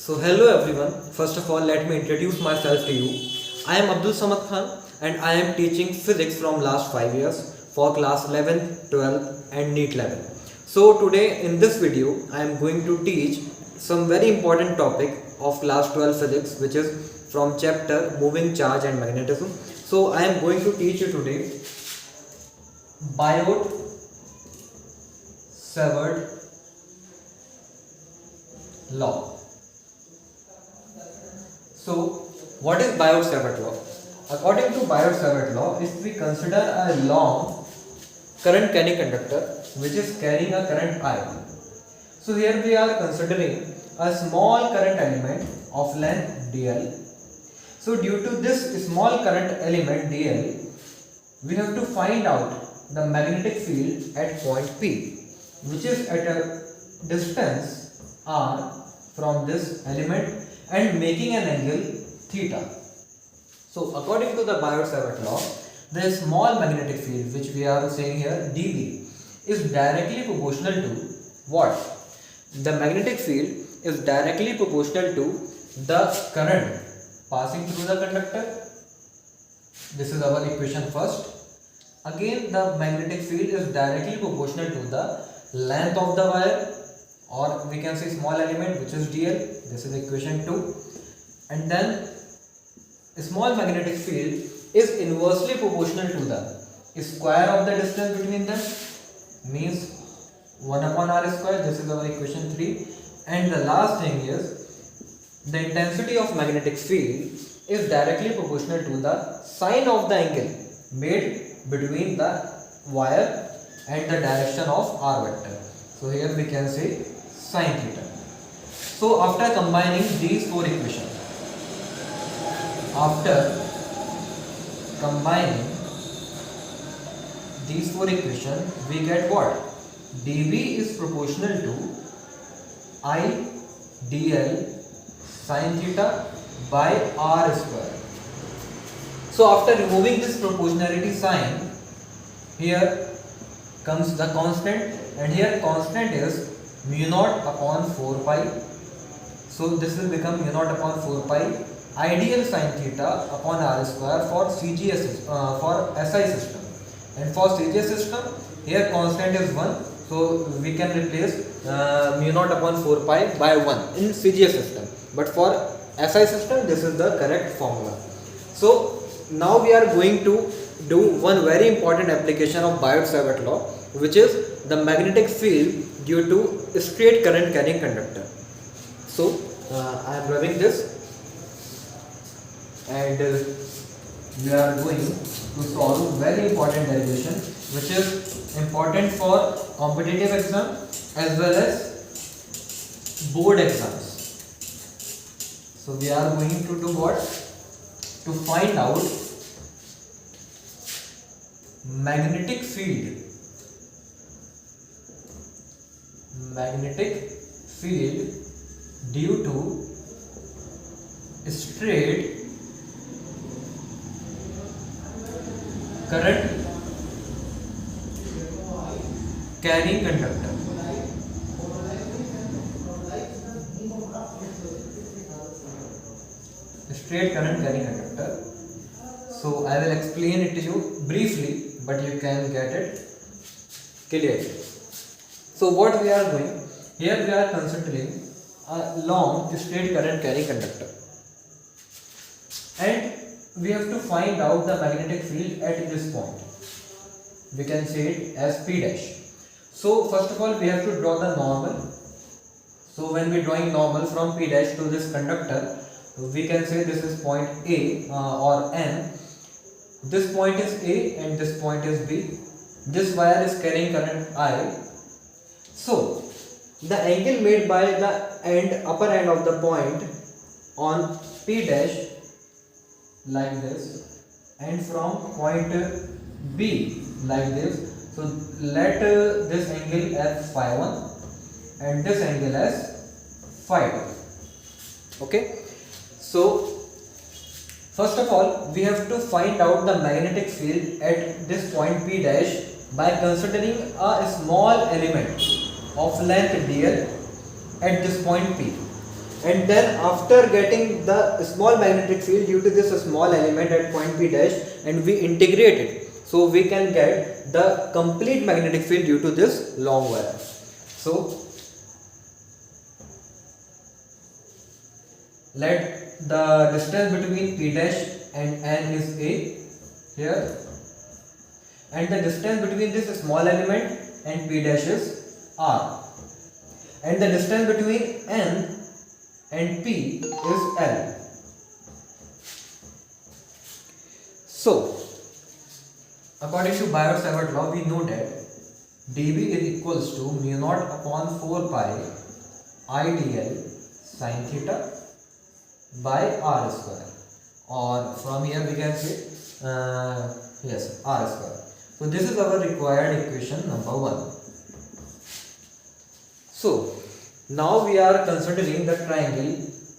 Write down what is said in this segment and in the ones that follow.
So hello everyone. First of all, let me introduce myself to you. I am Abdul Samad Khan and I am teaching physics from last 5 years for class 11th, 12th and NEET level. So today in this video, I am going to teach some very important topic of class 12 physics, which is from chapter moving charge and magnetism. So I am going to teach you today Biot-Savart law. So, what is Biot-Savart law? According to Biot-Savart law, if we consider a long current carrying conductor which is carrying a current I, so here we are considering a small current element of length dl. So due to this small current element dl, we have to find out the magnetic field at point P, which is at a distance r from this element and making an angle theta. So according to the Biot-Savart law, the small magnetic field which we are saying here dB is directly proportional to what? The magnetic field is directly proportional to the current passing through the conductor. This is our equation first. Again, the magnetic field is directly proportional to the length of the wire, or we can say small element, which is dl. This is equation 2. And then small magnetic field is inversely proportional to the square of the distance between them, means 1 upon r square. This is our equation 3. And the last thing is the intensity of magnetic field is directly proportional to the sine of the angle made between the wire and the direction of r vector. So here we can say sine theta. So after combining these four equations, we get what? dB is proportional to I dl sine theta by r square. So after removing this proportionality sign, here comes the constant, and here constant is mu naught upon 4 pi. So this will become mu naught upon 4 pi ideal sine theta upon r square for CGS for SI system. And for CGS system, here constant is 1. So we can replace mu naught upon 4 pi by 1 in CGS system. But for SI system, this is the correct formula. So now we are going to do one very important application of Biot-Savart law, which is the magnetic field due to straight current carrying conductor. So I am rubbing this, and we are going to solve very important derivation, which is important for competitive exam as well as board exams. So we are going to do what? To find out magnetic field due to straight current carrying conductor. Straight current carrying conductor. So I will explain it to you briefly, but you can get it clearly. So what we are doing here, we are considering a long straight current carrying conductor, and we have to find out the magnetic field at this point. We can say it as P dash. So first of all, we have to draw the normal. So when we drawing normal from P dash to this conductor, we can say this is point A or N. This point is A and this point is B. This wire is carrying current I. So the angle made by the upper end of the point on P dash like this, and from point B like this. So let this angle as phi 1 and this angle as phi 2. Okay. So first of all, we have to find out the magnetic field at this point P dash by considering a small element of length dl at this point P. and then after getting the small magnetic field due to this small element at point P dash, and we integrate it, so we can get the complete magnetic field due to this long wire. So let the distance between P dash and N is A here, and the distance between this small element and P dash is R, and the distance between N and P is L. So according to Biot-Savart law, we know that dB is equals to mu naught upon 4 pi I dl sin theta by R square, or from here we can say yes, R square. So this is our required equation number 1. So now we are considering the triangle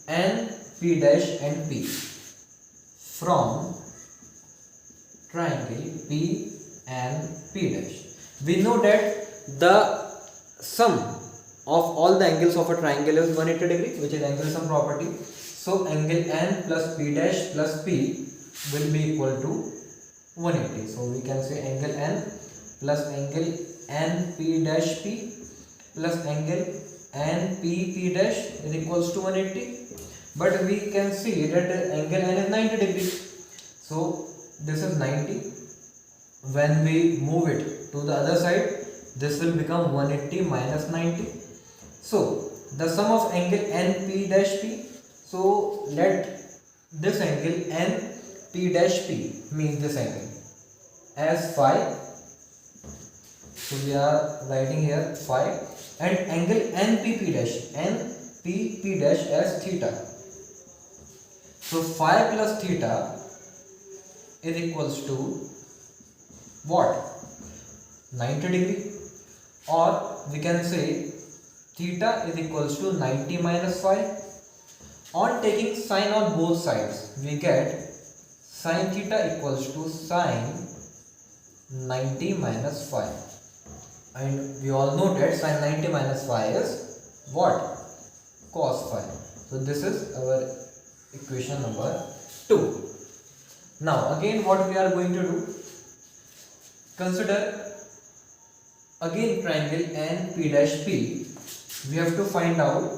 N, P dash and P. From triangle P and P dash, we know that the sum of all the angles of a triangle is 180 degree, which is angle sum property. So angle N plus P dash plus P will be equal to 180. So we can say angle N plus angle N P dash P plus angle N P dash is equals to 180, but we can see that angle N is 90 degrees, so this is 90. When we move it to the other side, this will become 180 minus 90. So the sum of angle N P dash P, so let this angle N P dash P means this angle as phi, so we are writing here phi, and angle NPP dash as theta. So phi plus theta is equals to what? 90 degree, or we can say theta is equals to 90 minus phi. On taking sine on both sides, we get sin theta equals to sin 90 minus phi. And we all know that sin 90 minus phi is what? Cos phi. So this is our equation number 2. Now again what we are going to do, consider again triangle NP dash P. We have to find out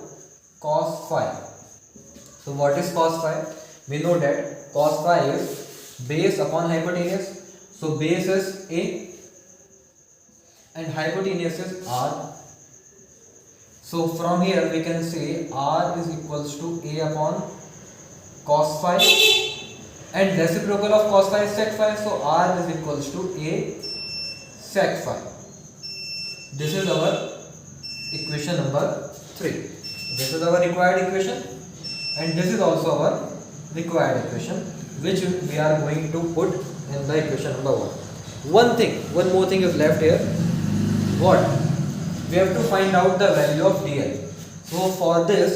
cos phi. So what is cos phi? We know that cos phi is base upon hypotenuse. So base is A and hypotenuse is R. So from here we can say R is equals to A upon cos phi, and reciprocal of cos phi is sec phi, so R is equals to A sec phi. This is our equation number 3. This is our required equation, and this is also our required equation, which we are going to put in the equation number 1. One more thing is left here. What? We have to find out the value of dl. So for this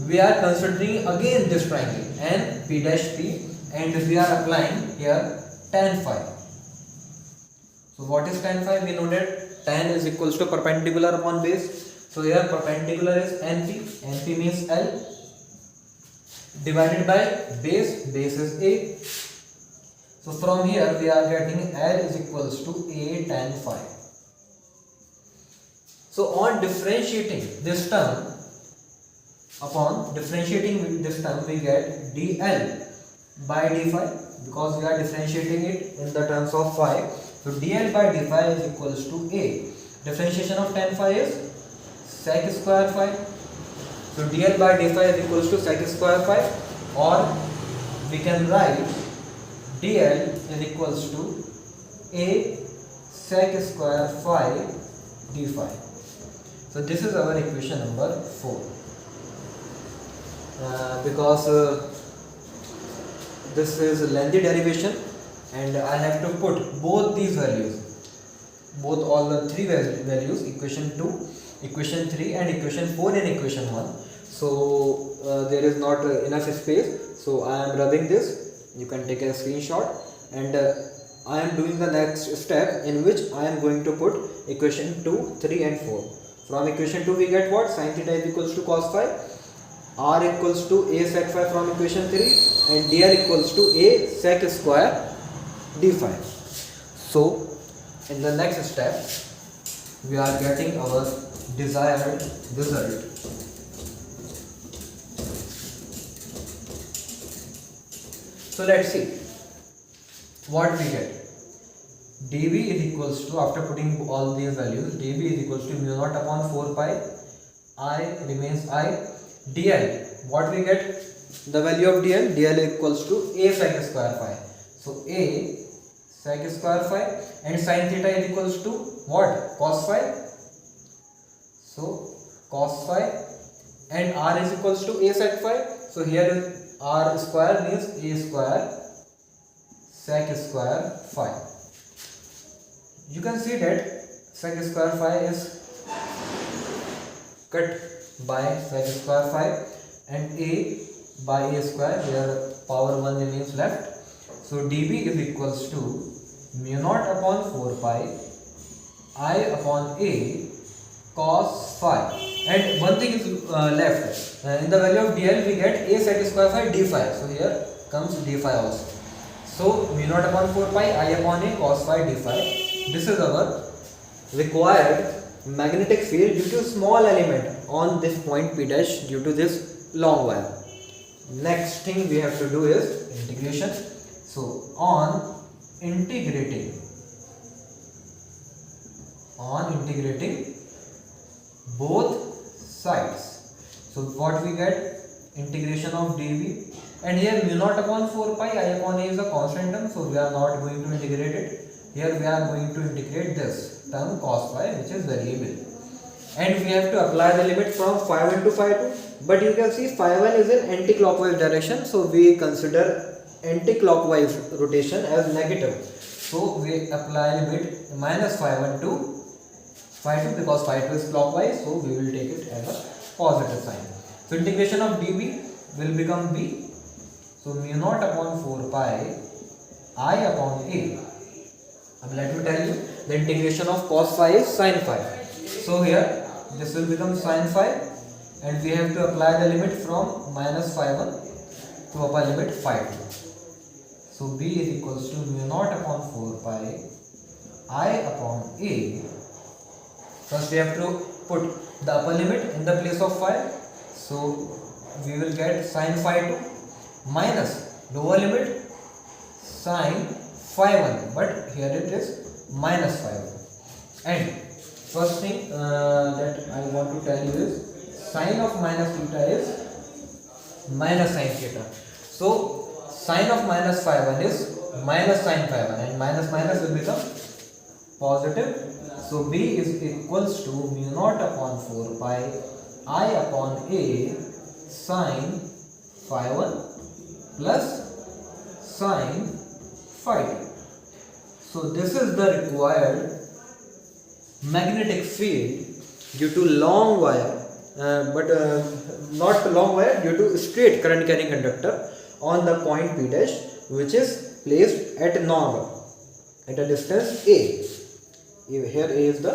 we are considering again this triangle N P dash P, and we are applying here tan phi. So what is tan phi? We know that tan is equals to perpendicular upon base. So here perpendicular is NP. NP means L divided by base. Base is A. So from here we are getting L is equals to A tan phi. So on differentiating this term, we get dl by d phi, because we are differentiating it in the terms of phi. So dl by d phi is equals to A. Differentiation of tan phi is sec square phi. So dl by d phi is equals to sec square phi, or we can write dl is equals to A sec square phi d phi. So this is our equation number 4. Because this is a lengthy derivation, and I have to put both these values, all the 3 values, equation 2, equation 3 and equation 4 in equation 1. So there is not enough space, so I am rubbing this. You can take a screenshot, and I am doing the next step, in which I am going to put equation 2, 3 and 4. From equation 2 we get what? Sin theta is equals to cos phi, R equals to A sec phi from equation 3 and dl equals to A sec square d phi. So in the next step we are getting our desired result. So let's see what we get. dV is equals to, after putting all these values, dV is equals to mu naught upon 4 pi, I remains I, dl, what we get, the value of dl, dl equals to A sec square phi. So A sec square phi and sin theta is equals to what, cos phi. So cos phi and R is equals to A sec phi. So here R square means A square sec square phi. You can see that sec square phi is cut by sec square phi and A by A square, where power 1 remains left. So dB is equals to mu naught upon 4 pi I upon A cos phi, and one thing is left. In the value of dl we get A sec square phi d phi, so here comes d phi also. So mu naught upon 4 pi I upon A cos phi d phi. This is our required magnetic field due to small element on this point P dash due to this long wire. Next thing we have to do is integration. So on integrating both sides, so what we get, integration of dV, and here mu naught upon 4 pi I upon A is a constant term, so we are not going to integrate it. Here we are going to integrate this term cos phi, which is variable, and we have to apply the limit from phi 1 to phi 2, but you can see phi 1 is in anti-clockwise direction, so we consider anti-clockwise rotation as negative. So we apply limit minus phi 1 to phi 2, because phi 2 is clockwise, so we will take it as a positive sign. So integration of dB will become B. So mu naught upon 4 pi I upon A. Now let me tell you, the integration of cos phi is sin phi. So here this will become sin phi, and we have to apply the limit from minus phi 1 to upper limit phi 2. So B is equals to mu naught upon 4 pi I upon A. First we have to put the upper limit in the place of phi. So we will get sin phi 2 minus lower limit sin phi 1, but here it is minus phi 1. And first thing that I want to tell you is sine of minus theta is minus sin theta. So sine of minus phi 1 is minus sin phi 1, and minus minus will become positive. So B is equals to mu naught upon 4 pi I upon A sin phi 1 plus sin phi 2. So this is the required magnetic field due to long wire, but not long wire, due to straight current carrying conductor on the point P dash, which is placed at normal at a distance A. Here A is the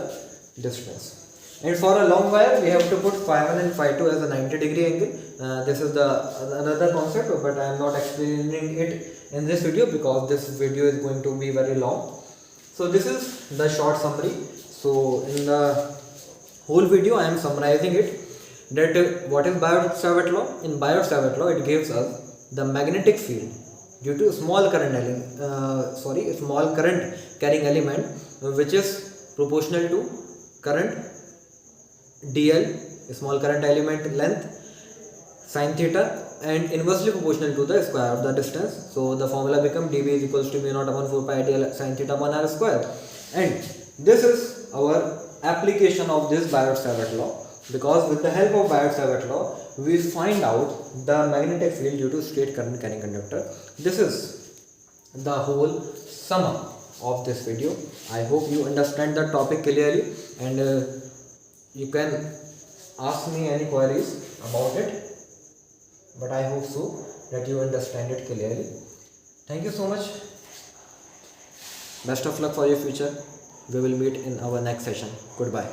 distance. And for a long wire we have to put phi 1 and phi 2 as a 90-degree angle. This is the another concept, but I am not explaining it in this video because this video is going to be very long. So this is the short summary. So in the whole video I am summarizing it, that what is Biot-Savart law. In Biot-Savart law it gives us the magnetic field due to small current carrying element, which is proportional to current dl, small current element length, sin theta, and inversely proportional to the square of the distance. So the formula becomes dB is equals to mu naught upon 4 pi dl sin theta upon r square. And this is our application of this Biot-Savart law, because with the help of Biot-Savart law we find out the magnetic field due to straight current carrying conductor. This is the whole sum up of this video. I hope you understand the topic clearly, and you can ask me any queries about it, but I hope so that you understand it clearly. Thank you so much. Best of luck for your future. We will meet in our next session. Goodbye.